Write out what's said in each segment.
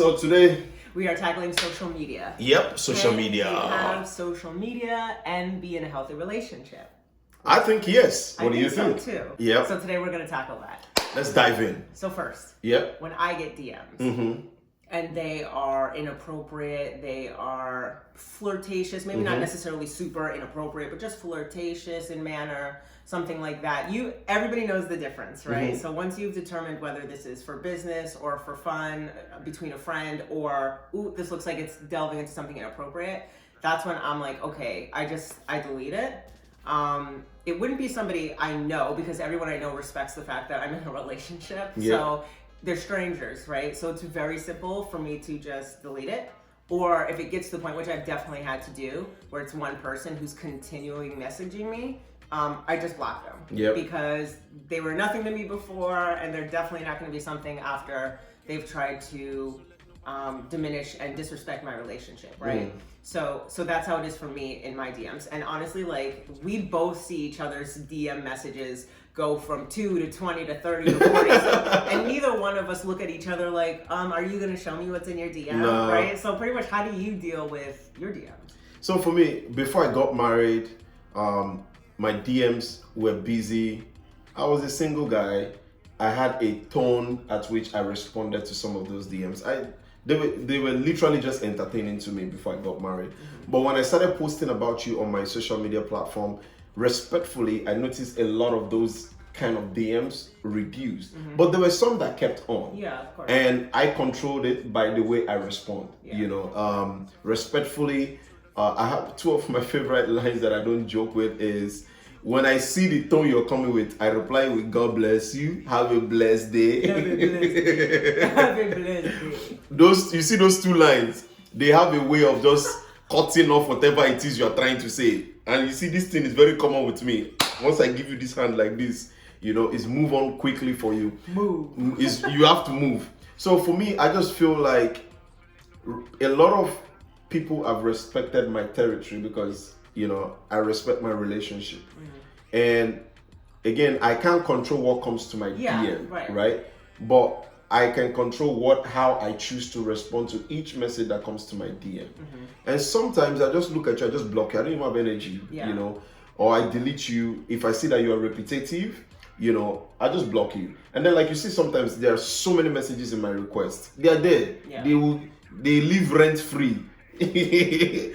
so today we are tackling social media. Yep, social media. Can you have social media and be in a healthy relationship? I think yes. What do you think? think? So too. Yep. So today we're going to tackle that. Let's dive in. So first, Yep. when I get DMs and they are inappropriate, they are flirtatious, maybe not necessarily super inappropriate, but just flirtatious in manner, something like that. Everybody knows the difference, right? So once you've determined whether this is for business or for fun, between a friend, or ooh, this looks like it's delving into something inappropriate, that's when I'm like, okay, I delete it. It wouldn't be somebody I know, because everyone I know respects the fact that I'm in a relationship. Yeah. So they're strangers, right? So it's very simple for me to just delete it. Or if it gets to the point, which I've definitely had to do, where it's one person who's continuing messaging me, I just block them. Yep. Because they were nothing to me before, and they're definitely not going to be something after they've tried to diminish and disrespect my relationship, right? So that's how it is for me in my DMs. And honestly, like, we both see each other's DM messages go from 2 to 20 to 30 to 40. And neither one of us look at each other like, are you going to show me what's in your DM? No. Right? So pretty much, how do you deal with your DMs? So for me, before I got married, my DMs were busy. I was a single guy. I had a tone at which I responded to some of those DMs. They were literally just entertaining to me before I got married. But when I started posting about you on my social media platform, respectfully, I noticed a lot of those kind of DMs reduced. But there were some that kept on. Yeah, of course. And I controlled it by the way I respond. Yeah. You know, respectfully, I have two of my favorite lines that I don't joke with is, when I see the tone you're coming with, I reply with God bless you, have a blessed day. Have a blessed day. Have a blessed day. You see those two lines, they have a way of just cutting off whatever it is you're trying to say. And you see, this thing is very common with me. Once I give you this hand like this, you know, it's move on quickly for you. You have to move. So for me, I just feel like a lot of people have respected my territory because, you know, I respect my relationship. And again, I can't control what comes to my DM, right? But I can control how I choose to respond to each message that comes to my DM. And sometimes I just look at you, I just block you. I don't even have energy, you know, or I delete you. If I see that you are repetitive, you know, I just block you. And then, like you see, sometimes there are so many messages in my request. They are there. Yeah. They live rent free. They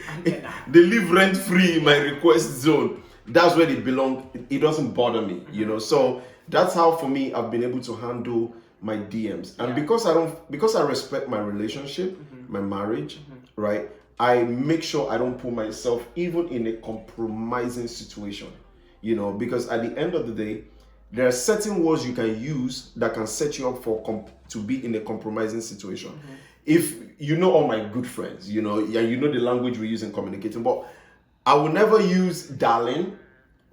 live rent free in my request zone. That's where they belong. It doesn't bother me, you know. So that's how, for me, I've been able to handle my DMs. And because I respect my relationship, my marriage, right? I make sure I don't put myself even in a compromising situation, you know, because at the end of the day, there are certain words you can use that can set you up to be in a compromising situation. If you know all my good friends, you know, and you know the language we use in communicating, but I will never use darling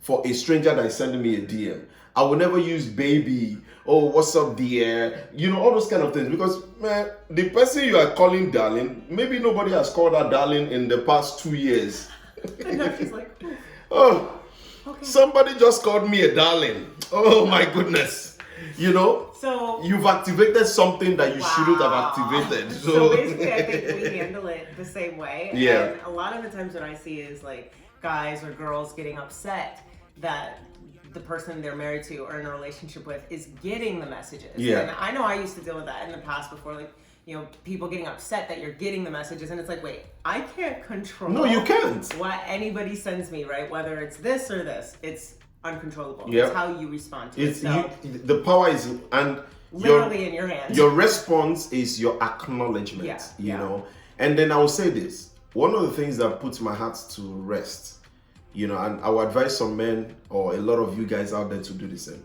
for a stranger that is sending me a DM. I will never use baby, oh, what's up, dear? You know, all those kind of things. Because, man, the person you are calling darling, maybe nobody has called her darling in the past 2 years. And now she's like, oh, okay. Somebody just called me a darling. Oh, my goodness. You know, so you've activated something that you shouldn't have activated. So basically, I think we handle it the same way. Yeah. And a lot of the times what I see is like guys or girls getting upset that the person they're married to or in a relationship with is getting the messages. Yeah. And I know I used to deal with that in the past before, like, you know, people getting upset that you're getting the messages, and it's like, wait, I can't control. No, you can't. What anybody sends me, right? Whether it's this or this, it's uncontrollable. Yep. It's how you respond to it. So the power is literally in your hands. Your response is your acknowledgement, you know. And then I will say this, one of the things that puts my heart to rest, you know, and I will advise some men or a lot of you guys out there to do the same.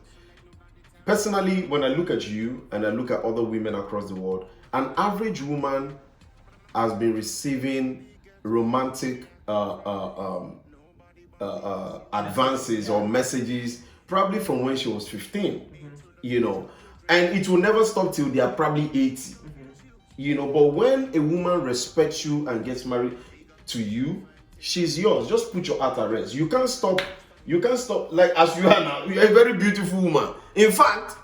Personally, when I look at you and I look at other women across the world, an average woman has been receiving romantic advances or messages probably from when she was 15, you know, and it will never stop till they are probably 80, you know. But when a woman respects you and gets married to you, she's yours. Just put your heart at rest. You can't stop. Like as you are now, you're a very beautiful woman. In fact,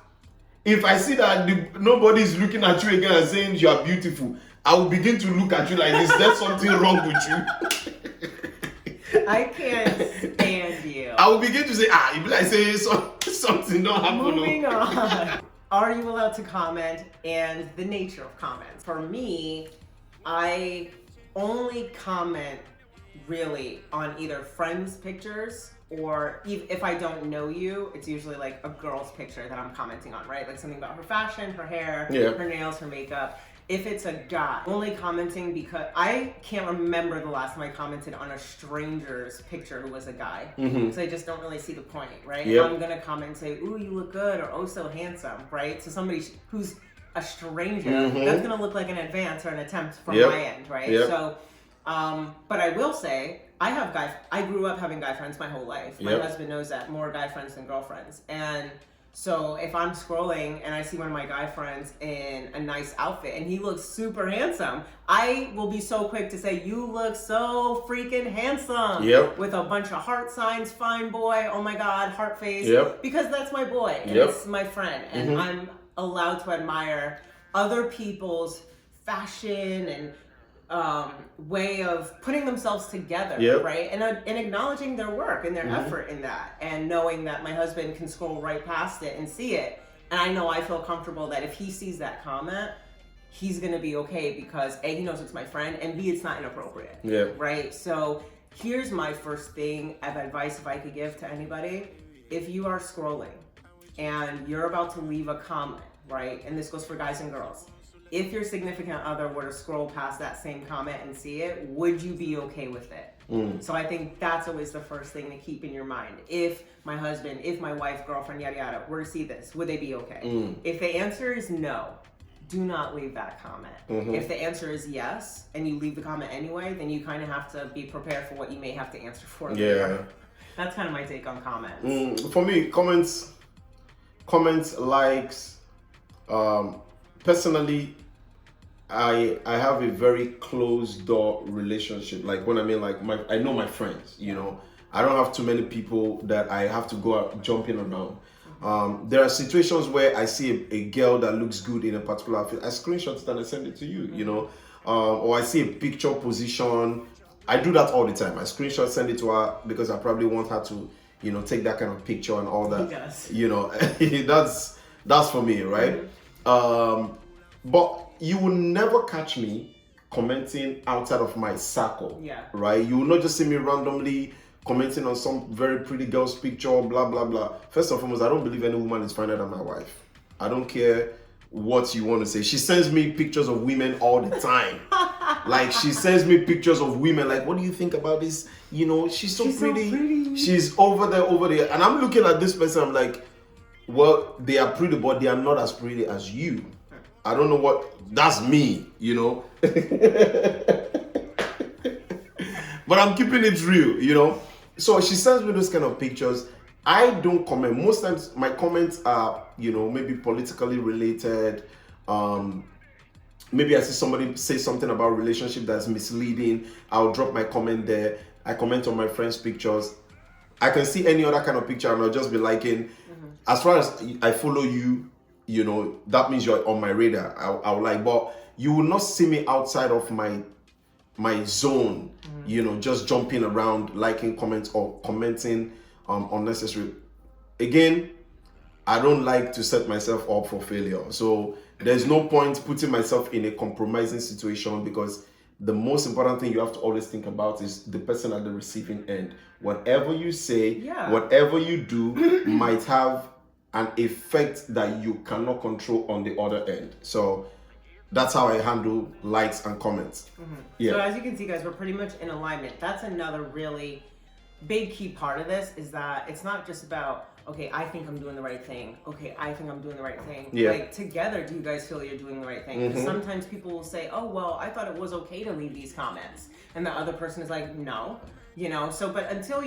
if I see that nobody is looking at you again and saying you are beautiful, I will begin to look at you like, is there something wrong with you? I can't stand you. I will begin to say, if I say something don't happen. Moving on. Are you allowed to comment and the nature of comments? For me, I only comment really on either friends' pictures or if I don't know you, it's usually like a girl's picture that I'm commenting on, right? Like something about her fashion, her hair, her nails, her makeup. If it's a guy, only commenting because I can't remember the last time I commented on a stranger's picture who was a guy. So I just don't really see the point, right? If I'm gonna comment and say, ooh, you look good, or oh, so handsome, right? So somebody who's a stranger, that's gonna look like an advance or an attempt from my end, right? So, but I will say, I grew up having guy friends my whole life. My husband knows that, more guy friends than girlfriends. And so if I'm scrolling and I see one of my guy friends in a nice outfit and he looks super handsome, I will be so quick to say, you look so freaking handsome. With a bunch of heart signs, fine boy, oh my God, heart face. Because that's my boy and it's my friend. And I'm allowed to admire other people's fashion and way of putting themselves together, right? And acknowledging their work and their effort in that, and knowing that my husband can scroll right past it and see it, and I feel comfortable that if he sees that comment, he's gonna be okay because A, he knows it's my friend, and B, it's not inappropriate, right? So here's my first thing of advice if I could give to anybody. If you are scrolling and you're about to leave a comment, right, and this goes for guys and girls, if your significant other were to scroll past that same comment and see it, would you be okay with it? So I think that's always the first thing to keep in your mind. If my husband, if my wife, girlfriend, yada yada, were to see this, would they be okay? If the answer is no, do not leave that comment. If the answer is yes, and you leave the comment anyway, then you kind of have to be prepared for what you may have to answer for later. That's kind of my take on comments. For me, comments, likes, personally, I have a very closed door relationship. Like when I mean like I know my friends, you know. I don't have too many people that I have to go out jumping around. There are situations where I see a girl that looks good in a particular outfit. I screenshot it and I send it to you, you know. Or I see a picture position. I do that all the time. I screenshot, send it to her because I probably want her to, you know, take that kind of picture and all that. Yes. You know, that's for me, right? But you will never catch me commenting outside of my circle, right? You will not just see me randomly commenting on some very pretty girl's picture, blah, blah, blah. First and foremost, I don't believe any woman is finer than my wife. I don't care what you want to say. She sends me pictures of women all the time. Like, she sends me pictures of women, like, what do you think about this? You know, she's so pretty. She's over there. And I'm looking at this person, I'm like, well, they are pretty, but they are not as pretty as you. I don't know what, that's me, you know. But I'm keeping it real, you know. So she sends me those kind of pictures. I don't comment. Most times my comments are, you know, maybe politically related. Maybe I see somebody say something about relationship that's misleading. I'll drop my comment there. I comment on my friends' pictures. I can see any other kind of picture and I'll just be liking. As far as I follow you, you know, that means you're on my radar. I'll like, but you will not see me outside of my zone, you know, just jumping around, liking comments or commenting unnecessary. Again, I don't like to set myself up for failure. So there's no point putting myself in a compromising situation, because the most important thing you have to always think about is the person at the receiving end. Whatever you say, whatever you do might have an effect that you cannot control on the other end. So that's how I handle likes and comments. So as you can see, guys, we're pretty much in alignment. That's another really big key part of this, is that it's not just about, okay, I think I'm doing the right thing. Okay, I think I'm doing the right thing. Like, together, do you guys feel you're doing the right thing? Because sometimes people will say, oh, well, I thought it was okay to leave these comments. And the other person is like, no. You know, so, but until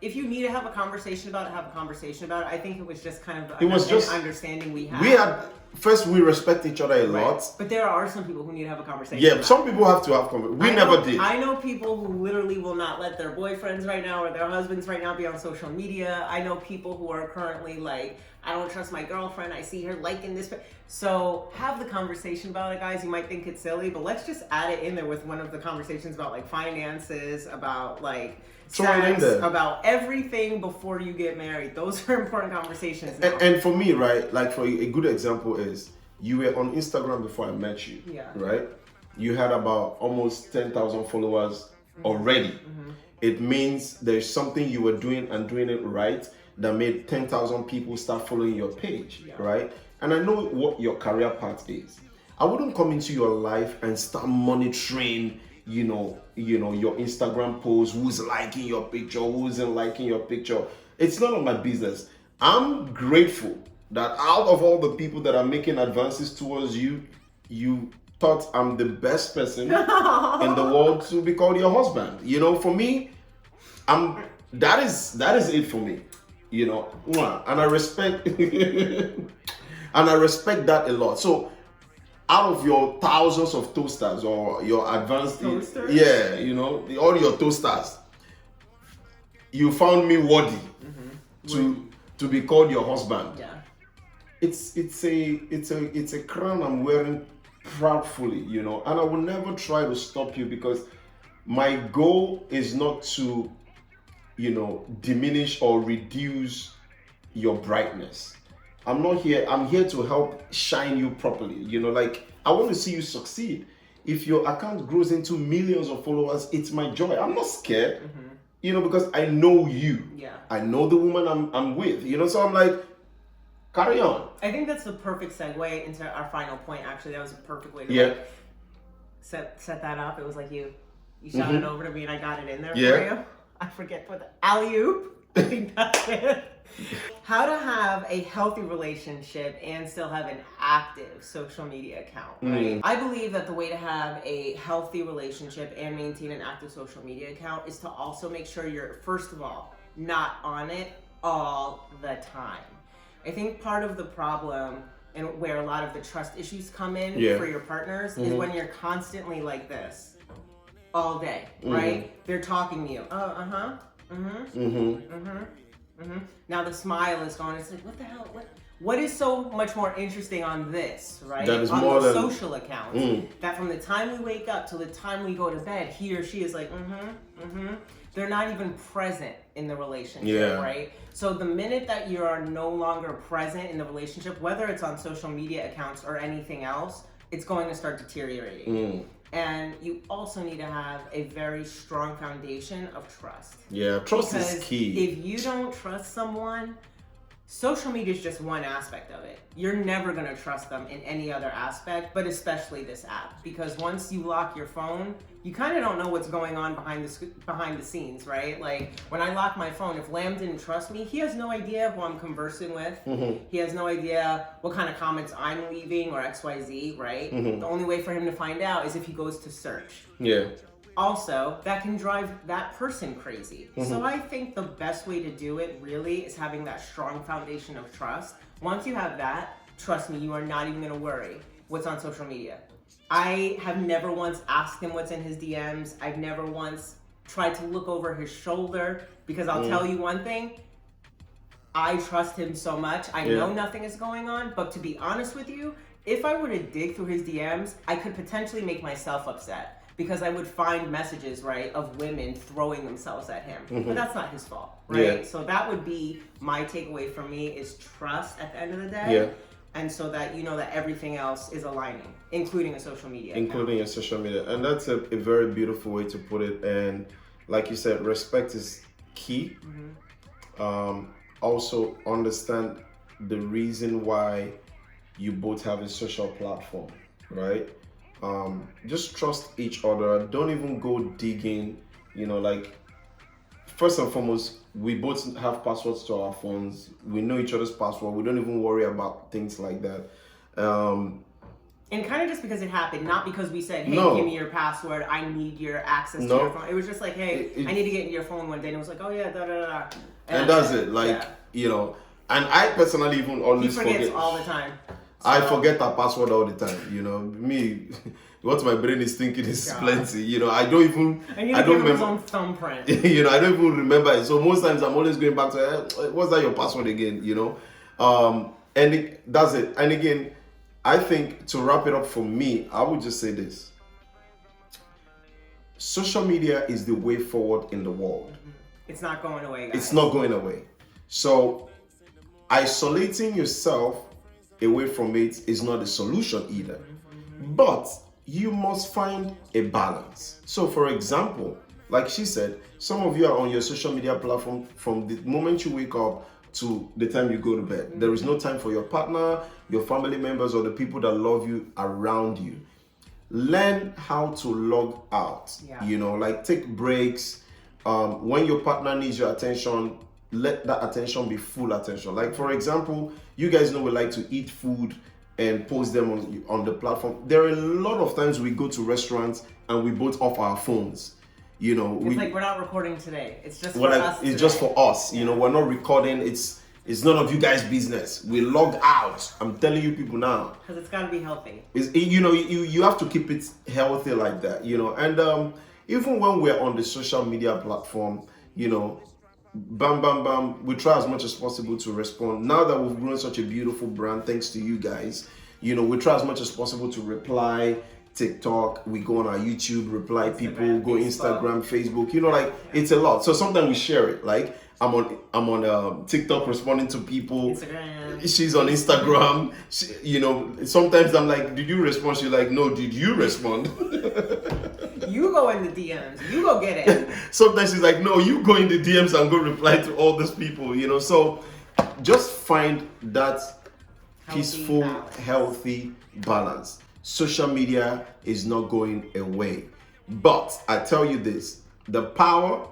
if you need to have a conversation about it, have a conversation about it. I think it was just kind of an understanding we had. first we respect each other a lot. But there are some people who need to have a conversation. Yeah, some people have to have conversation. We never did. I know people who literally will not let their boyfriends right now or their husbands right now be on social media. I know people who are currently like, I don't trust my girlfriend. I see her liking this. So have the conversation about it, guys. You might think it's silly, but let's just add it in there with one of the conversations about like finances, about like sex, about everything before you get married. Those are important conversations now. And for me, right, like for a good example is you were on Instagram before I met you, right? You had about almost 10,000 followers already. It means there's something you were doing and doing it right that made 10,000 people start following your page, right? And I know what your career path is. I wouldn't come into your life and start monitoring, you know, your Instagram posts, who's liking your picture, who isn't liking your picture. It's none of my business. I'm grateful that out of all the people that are making advances towards you, you thought I'm the best person in the world to be called your husband. You know, for me, that is it for me. You know, and I respect and I respect that a lot. So out of your thousands of toasters or your advanced toasters? Yeah, you know, all your toasters, you found me worthy to be called your husband. Yeah. It's a crown I'm wearing proudly, you know, and I will never try to stop you because my goal is not to, you know, diminish or reduce your brightness. I'm here to help shine you properly. You know, like I want to see you succeed. If your account grows into millions of followers, it's my joy. I'm not scared, you know, because I know you. Yeah. I know the woman I'm with, you know, so I'm like, carry on. I think that's the perfect segue into our final point. Actually, that was a perfect way to like, set that up. It was like you shot it over to me and I got it in there for you. I forget what the alley-oop. I think that's it. How to have a healthy relationship and still have an active social media account, right? I believe that the way to have a healthy relationship and maintain an active social media account is to also make sure you're, first of all, not on it all the time. I think part of the problem and where a lot of the trust issues come in for your partners is when you're constantly like this all day, right? They're talking to you. Now the smile is gone. It's like, what the hell? What is so much more interesting on this, right? That is on more those than social accounts. That from the time we wake up till the time we go to bed, he or she is like, They're not even present in the relationship, right? So the minute that you are no longer present in the relationship, whether it's on social media accounts or anything else, it's going to start deteriorating. And you also need to have a very strong foundation of trust. Yeah, trust because is key. If you don't trust someone, social media is just one aspect of it. You're never going to trust them in any other aspect, but especially this app. Because once you lock your phone, you kind of don't know what's going on behind the scenes, right? Like when I lock my phone, if Lamb didn't trust me, he has no idea who I'm conversing with. He has no idea what kind of comments I'm leaving or XYZ, right? The only way for him to find out is if he goes to search. Yeah. Also, that can drive that person crazy. So I think the best way to do it really is having that strong foundation of trust. Once you have that, trust me, you are not even gonna worry what's on social media. I have never once asked him what's in his DMs. I've never once tried to look over his shoulder because I'll tell you one thing, I trust him so much. I know nothing is going on, but to be honest with you, if I were to dig through his DMs, I could potentially make myself upset because I would find messages, right, of women throwing themselves at him. But that's not his fault, right? So that would be my takeaway from me is trust at the end of the day. And so that you know that everything else is aligning, including a social media Including a social media. And that's a very beautiful way to put it. And like you said, respect is key. Also understand the reason why you both have a social platform, right? Just trust each other. Don't even go digging, you know, like first and foremost, we both have passwords to our phones. We know each other's password. We don't even worry about things like that. And kind of just because it happened, not because we said, hey, give me your password. I need your access to your phone. It was just like, hey, I need to get into your phone one day. And it was like, oh yeah, da da da. And that's it. Like, you know, and I personally even always he forgets all the time. I forget our password all the time. You know, me, what my brain is thinking is plenty. You know, I don't remember his own thumbprint. You know, I don't even remember it. So most times I'm always going back to, what's that your password again? You know, that's it. And again, I think to wrap it up for me, I would just say this. Social media is the way forward in the world. It's not going away, guys. It's not going away. So isolating yourself away from it is not the solution either. But you must find a balance. So for example, like she said, some of you are on your social media platform from the moment you wake up to the time you go to bed. There is no time for your partner, your family members, or the people that love you around you. Learn how to log out. You know, like take breaks. When your partner needs your attention, let that attention be full attention. Like for example, you guys know we like to eat food and post them on the platform. There are a lot of times we go to restaurants and we both off our phones. You know, it's we're not recording today. It's just for us. It's just for us. You know, we're not recording. It's none of you guys' business. We log out. I'm telling you people now. Because it's got to be healthy. You know, you have to keep it healthy like that, you know. And even when we're on the social media platform, you know, bam, we try as much as possible to respond. Now that we've grown such a beautiful brand, thanks to you guys, you know, we try as much as possible to reply. TikTok, we go on our YouTube, reply Instagram, people, go Instagram, Facebook, you know, like it's a lot. So sometimes we share it. Like I'm on TikTok responding to people. Instagram. She's on Instagram. You know, sometimes I'm like, did you respond? She's like, no, did you respond? You go in the DMs. You go get it. Sometimes she's like, no, you go in the DMs and go reply to all these people, you know. So just find that peaceful, healthy balance. Social media is not going away. But I tell you this, the power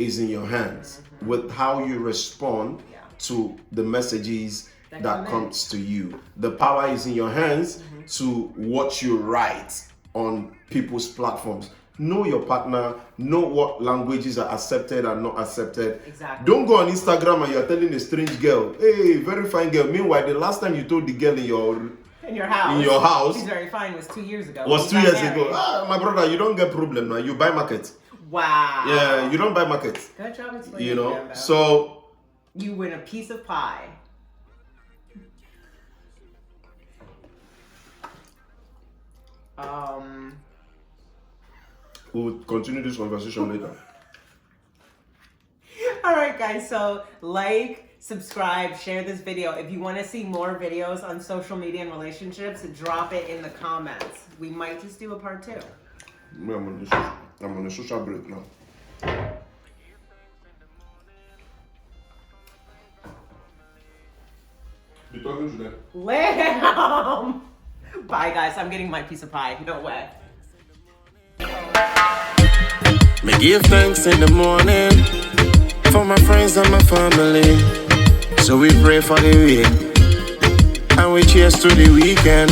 is in your hands with how you respond to the messages that comes to you. The power is in your hands to what you write on people's platforms. Know your partner, know what languages are accepted and not accepted. Exactly. Don't go on Instagram and you're telling a strange girl, hey, very fine girl. Meanwhile, the last time you told the girl in your house, she's very fine, was 2 years ago. Was 2 years ago. My brother, you don't get problem now. You buy market. Wow. Yeah, you don't buy market. Good job explaining. You know, so you win a piece of pie. We'll continue this conversation later. All right, guys. So like, subscribe, share this video. If you want to see more videos on social media and relationships, drop it in the comments. We might just do a part 2. I'm on a social break now. You talking to them? Lamb. Bye, guys. I'm getting my piece of pie. No way. Me give thanks in the morning for my friends and my family. So we pray for the week and we cheers to the weekend.